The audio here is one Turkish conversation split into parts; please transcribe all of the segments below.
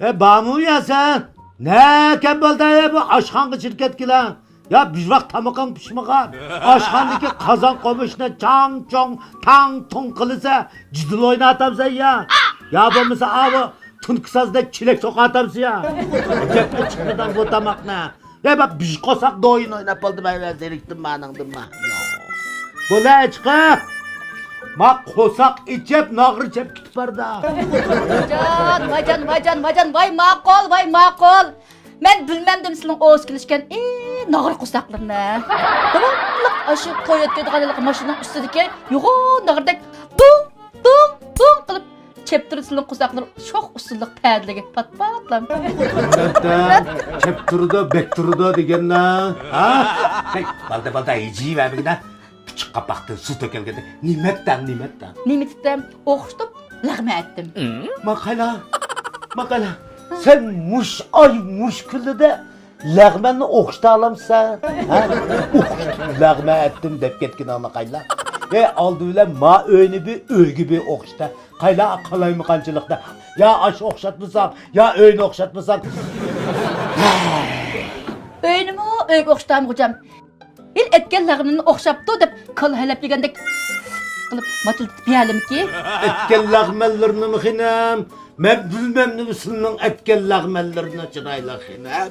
Bamu ya sen? Ne kembalda ya bu aşkın şirket ki lan? Ya bir vakt tamakan pişmakan. Aşkandaki kazan komuşuna çang çong tang tong kılırsa cidil oynatamsan ya. Ya bu mesela abi tun kısasında çilek sokatamsın ya. Cepte çıkmadan bu tamak ne? Ya bak bir kosak da oyun oynap oldu ben zeriktim banandım ma. Bu ne çıkı? Ma kosak içep nağır içep gitip var da. Vacan, vay makol. Men bilmemdim sizin oğuz kilişken, nağır kusaklarını. Devamlıq aşı koyat dediğiniz maşının üstündeki yoğun nağırdak dung kılıp çeptirisilin kusakları çok usullık pədligi pat-patlam. Çeptirido, bektirido degen ne? Ha? Balda iciyi ver bir de. Küçük kapakta su tökelgende. Nimetten. Nimettem oxuştup lağma ettim. Makala. Sen muşkülü de lağmenini oxuşta alamsan. Ha? Oxuştup lağma ettim dep ketkin ana kayla. Aldı bile ma öğünü bir öğü bir oxuşta. Kayla kalayımı kancılıkta. Ya aş oxşatmasak, ya öğünü oxşatmasak. Öynümü öğü oxuştam hocam. İl etken lağmını oxşaptı dep kal helep degendek kılıp matıltıp yiyelim ki. Etken lağmellerini mi xinem? Ben bilmem ne ısının etken lağmellerini çırayla xinem.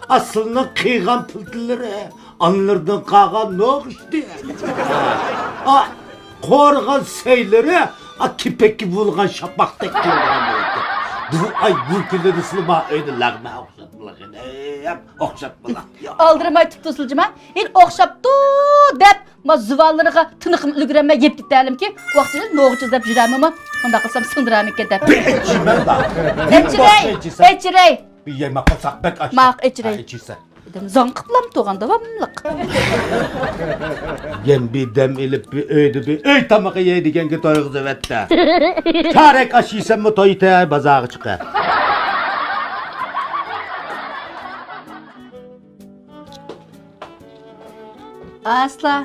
Aslında kıygan pıltıları. Anlardan kağan ne oxuştu? Korgan seyleri. Kipek gibi bulgan şapaktak gibi. Bu külde ısını bana öyle lağme oxşatmalı xinem. Oxşatmalı. Aldırmay tuttu sılcıma. İl oxşaptı dep ma zıvallarıga tınıqım ülgüreme yep gittelim ki vaxtınız noğuçuz dep jürem ama onda kılsam sındıram ikke dep. İçimem da. Eçirey. Bir yemek olsak pek açtı. Maq eçirey. İçirse. Zan kıplam toğan davamlık. Yem bir dem ilip bir öydü bir öy tamağı yedigen ki toyğuz evette. Çarek aşıysan mı toyu teyay bazağı çıkar. Asla.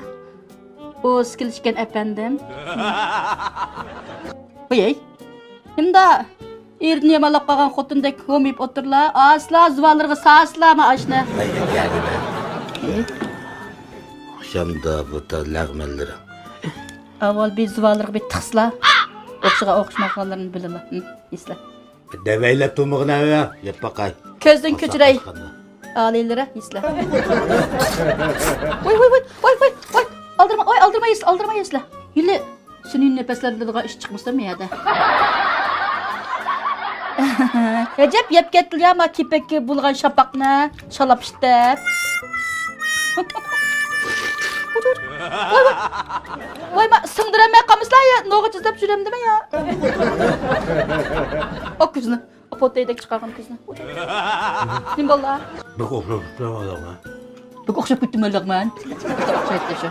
O skilişken efendim. Oyey. Şimdi erini yamalap kalan xotundaki komip oturla. Asla zıvallarıga sağıslama aşna. Akşamda bu da lağmelleri. Aval bir zıvallarıga bir tıksla. Okşuğa okşmaqalarını bilirler. İsle. Deveyle tumuğuna ya. Yap bakay. Közden köçürey. Ağlayılır isle. Vay. Aldırma isle. Yine senin nefeslerinde de iş çıkmışsa mı ya da? Recep yap getir ya ma kipek bulgan şapakna. Şalap işte. Vay ma sındıramaya kamışlar ya. Noğu çizip sürem deme ya. O kızını. O potayı çıkargan kızını. Nim bolla. Bak okşaptım adamı. Bak okşap gittim öyle ben. Şöyle şu.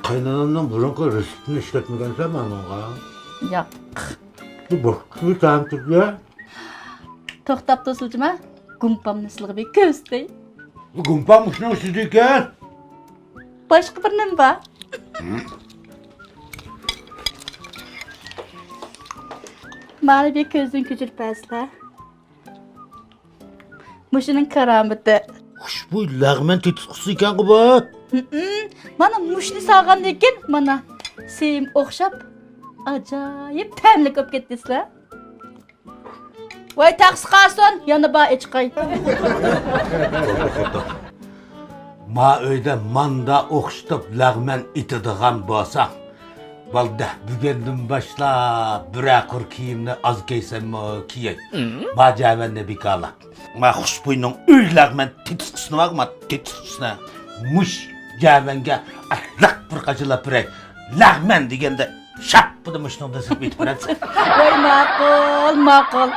Kaynanandan buranka resitini işletmeden sen mi anla? Ya. Bu bir tane tut ya. Toxtap tosulcuma. Gumpam nasıl bir köstey. Bu gumpamış ne sizdikken? Başka bir nem var. Mali bir közün küçülpesle. Muşunun karamıtı. Hoş bu lağmen titkusu iken ki bu. Bana muşni sağgan deken bana sevim okşap acayip temlik öp getdisler. Vay taqsı qarson yana ba eçqay. Ma öyde manda okştup lağmen itidiğen bolsa. Balda bugünden başla bırakır kiyimni az giysem mi kiyey. Ma javende bir kala. Ma huşbuyunun öy lağmen titkusunu var mı titkusunu? Muş javenge ahlak bir kaçıla pürey. Lağmen degende şap bu da muşnunda sıkmayıp bıraksın. Vay makul.